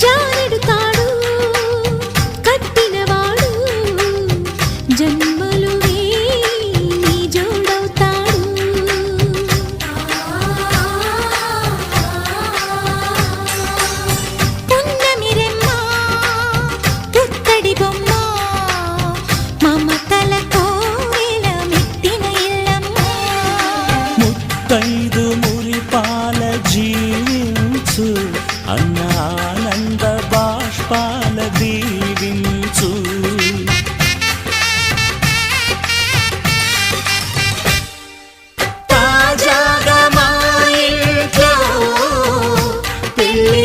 జారెడుతాడు కట్టినవాడు జన్మలు నీ జోడవుతాడు పున్నమిరెమ్మ పుత్తడి బొమ్మ మమతలతో మెట్టిన ఇల్లమ్మ ముత్తైదు మురిపాల జీవించు అన్న ఆనంద బాష్పాల దీవించు తాజాగా మా ఇంట్లో పెళ్లి